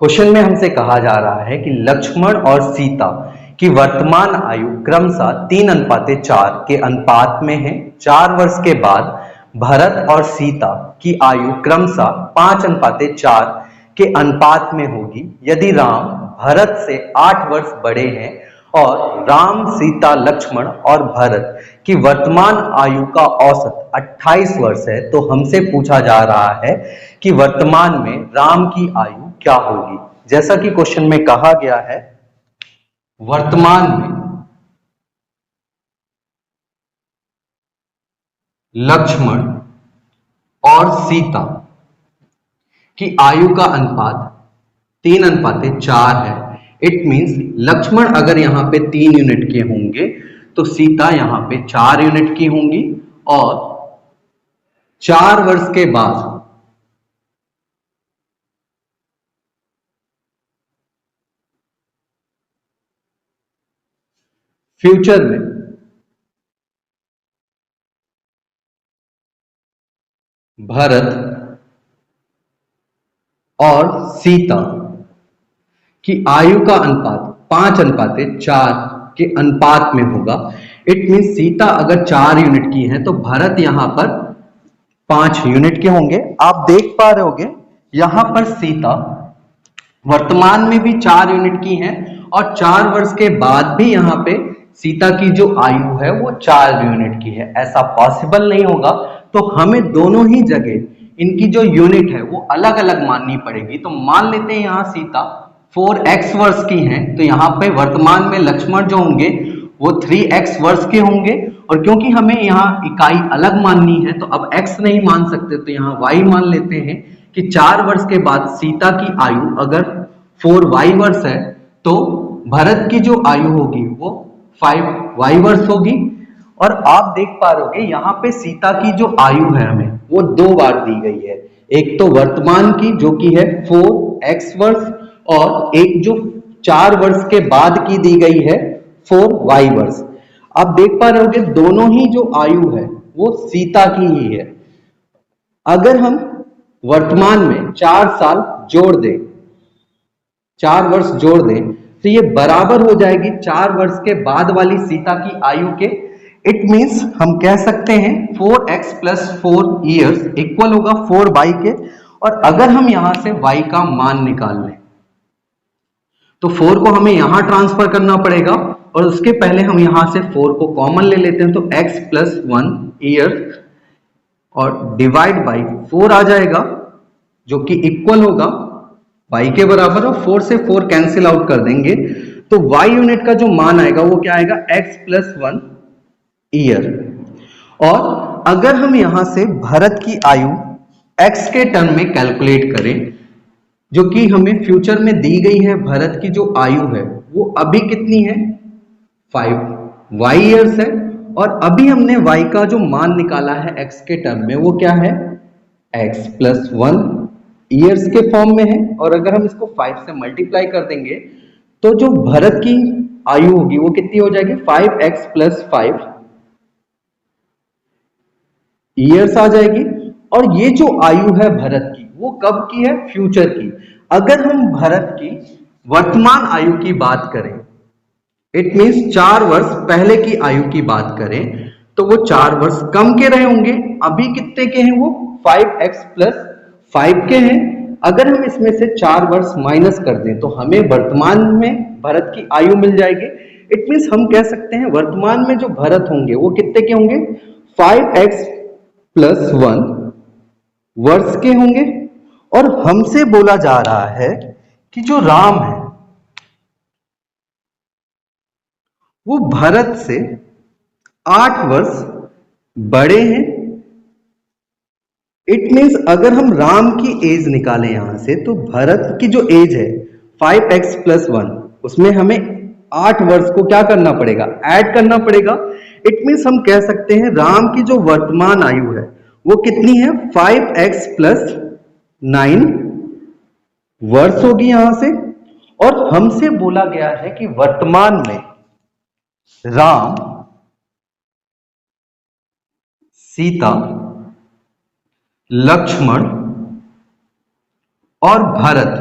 Question में हमसे कहा जा रहा है कि लक्ष्मण और सीता की वर्तमान आयु क्रमशः 3:4 के अनुपात में है। 4 वर्ष के बाद भरत और सीता की आयु क्रमशः 5:4 के अनुपात में होगी यदि राम भरत से 8 वर्ष बड़े हैं और राम सीता लक्ष्मण और भरत की वर्तमान आयु का औसत 28 वर्ष है। तो हमसे पूछा जा रहा है कि वर्तमान में राम की आयु क्या होगी। जैसा कि क्वेश्चन में कहा गया है, वर्तमान में लक्ष्मण और सीता की आयु का अनुपात 3:4 है। इट मींस लक्ष्मण अगर यहां पे 3 यूनिट के होंगे तो सीता यहां पे 4 यूनिट की होंगी और 4 वर्ष के बाद फ्यूचर में भरत और सीता की आयु का अनुपात 5:4 के अनुपात में होगा। इट मीन सीता अगर 4 यूनिट की है तो भरत यहां पर 5 यूनिट के होंगे। आप देख पा रहे होंगे यहां पर सीता वर्तमान में भी 4 यूनिट की है और 4 वर्ष के बाद भी यहां पे सीता की जो आयु है वो 4 यूनिट की है। ऐसा पॉसिबल नहीं होगा, तो हमें दोनों ही जगह इनकी जो यूनिट है वो अलग अलग माननी पड़ेगी। तो मान लेते हैं यहां सीता 4x वर्ष की हैं, तो यहाँ पे वर्तमान में लक्ष्मण जो होंगे वो 3x वर्ष के होंगे और क्योंकि हमें यहाँ इकाई अलग माननी है तो अब x नहीं मान सकते, तो यहाँ y मान लेते हैं कि 4 वर्ष के बाद सीता की आयु अगर 4y वर्ष है तो भरत की जो आयु होगी वो 5y वर्ष होगी। और आप देख पा रहे होगे यहाँ पे सीता की जो आयु है हमें वो 2 बार दी गई है, एक तो वर्तमान की जो कि है 4x वर्ष और एक जो 4 वर्ष के बाद की दी गई है 4y वर्ष। आप देख पा रहे होगे दोनों ही जो आयु है वो सीता की ही है। अगर हम वर्तमान में 4 साल जोड़ दें, 4 वर्ष जोड़ दें तो ये बराबर हो जाएगी 4 वर्ष के बाद वाली सीता की आयु के। इट मींस हम कह सकते हैं 4x + 4 ईयर्स इक्वल होगा 4y के। और अगर हम यहां से y का मान निकाल लें तो 4 को हमें यहां ट्रांसफर करना पड़ेगा और उसके पहले हम यहां से 4 को कॉमन ले लेते हैं, तो x + 1 ईयर्स और डिवाइड बाई 4 आ जाएगा जो कि इक्वल होगा y के बराबर, और 4 से 4 कैंसिल आउट कर देंगे तो y यूनिट का जो मान आएगा वो क्या आएगा x + 1 ईयर। और अगर हम यहां से भरत की आयु x के टर्म में कैलकुलेट करें जो कि हमें फ्यूचर में दी गई है, भरत की जो आयु है वो अभी कितनी है 5y ईयर्स है और अभी हमने y का जो मान निकाला है x के टर्म में वो क्या है x + 1 ईयर्स के फॉर्म में है। और अगर हम इसको 5 से मल्टीप्लाई कर देंगे तो जो भरत की आयु होगी वो कितनी हो जाएगी 5x + 5 ईयर्स आ जाएगी। और ये जो आयु है भरत की वो कब की है फ्यूचर की। अगर हम भरत की वर्तमान आयु की बात करें, इट मींस 4 वर्ष पहले की आयु की बात करें तो वो 4 वर्ष कम के रहे होंगे। अभी कितने के हैं वो 5x + 5 के हैं। अगर हम इसमें से 4 वर्ष माइनस कर दें तो हमें वर्तमान में भरत की आयु मिल जाएगी। इट मींस हम कह सकते हैं वर्तमान में जो भरत होंगे वो कितने के होंगे 5x + 1 वर्ष के होंगे। और हमसे बोला जा रहा है कि जो राम है वो भरत से 8 वर्ष बड़े हैं। इट मींस अगर हम राम की एज निकालें यहां से तो भरत की जो एज है 5x + 1 उसमें हमें 8 वर्ष को क्या करना पड़ेगा ऐड करना पड़ेगा। इट मींस हम कह सकते हैं राम की जो वर्तमान आयु है वो कितनी है 5x + 9 वर्ष होगी यहां से। और हमसे बोला गया है कि वर्तमान में राम सीता लक्ष्मण और भरत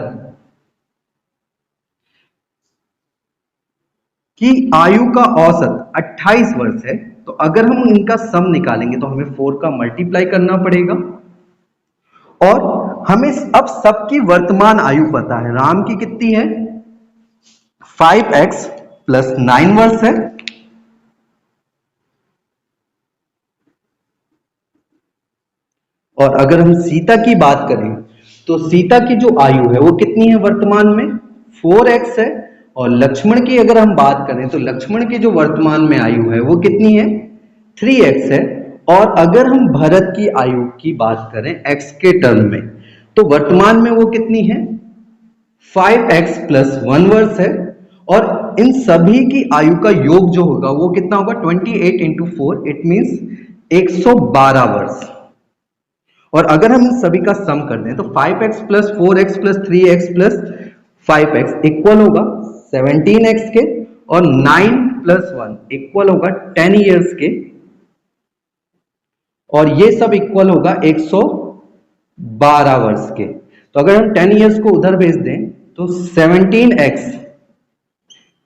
कि आयु का औसत 28 वर्ष है, तो अगर हम इनका सम निकालेंगे तो हमें 4 का मल्टीप्लाई करना पड़ेगा। और हमें अब सबकी वर्तमान आयु पता है। राम की कितनी है? 5x + 9 वर्ष है। और अगर हम सीता की बात करें तो सीता की जो आयु है वो कितनी है वर्तमान में? 4x है। और लक्ष्मण की अगर हम बात करें तो लक्ष्मण की जो वर्तमान में आयु है वो कितनी है? 3x है। और अगर हम भरत की आयु की बात करें x के टर्म में तो वर्तमान में वो कितनी है? 5x + 1 वर्ष है। और इन सभी की आयु का योग जो होगा वो कितना होगा? 28 × 4, इट मीन्स 112 वर्ष। और अगर हम इन सभी का सम कर दें तो 5x + 4x + 3x + 5x equal होगा 17x के, और 9 + 1 इक्वल होगा 10 ईयर्स के, और ये सब इक्वल होगा 112 वर्ष के। तो अगर हम 10 ईयर्स को उधर भेज दें तो 17x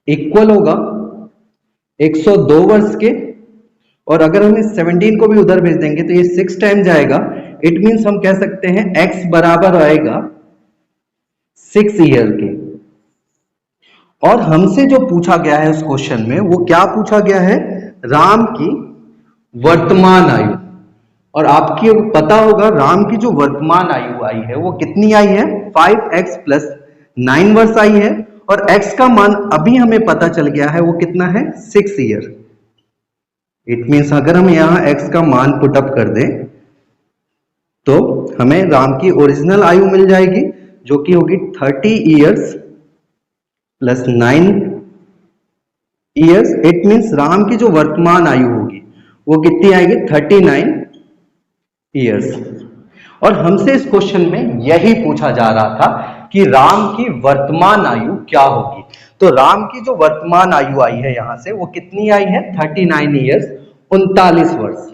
इक्वल होगा 102 वर्ष के, और अगर हम इस 17 को भी उधर भेज देंगे तो ये 6 टाइम जाएगा। इट मीन्स हम कह सकते हैं x बराबर आएगा 6 ईयर के। और हमसे जो पूछा गया है उस क्वेश्चन में वो क्या पूछा गया है? राम की वर्तमान आयु। और आपकी पता होगा राम की जो वर्तमान आयु आई है वो कितनी आई है? 5x + 9 वर्ष आई है। और x का मान अभी हमें पता चल गया है वो कितना है? 6 ईयर। इट मीन्स अगर हम यहां x का मान पुटअप कर दें तो हमें राम की ओरिजिनल आयु मिल जाएगी जो कि होगी 30 years + 9 years. It means Ram की जो वर्तमान आयु होगी वो कितनी आएगी? 39 ईयर्स। और हमसे इस क्वेश्चन में यही पूछा जा रहा था कि राम की वर्तमान आयु क्या होगी। तो राम की जो वर्तमान आयु आई है यहां से वो कितनी आई है? 39 ईयर्स, 39 वर्ष।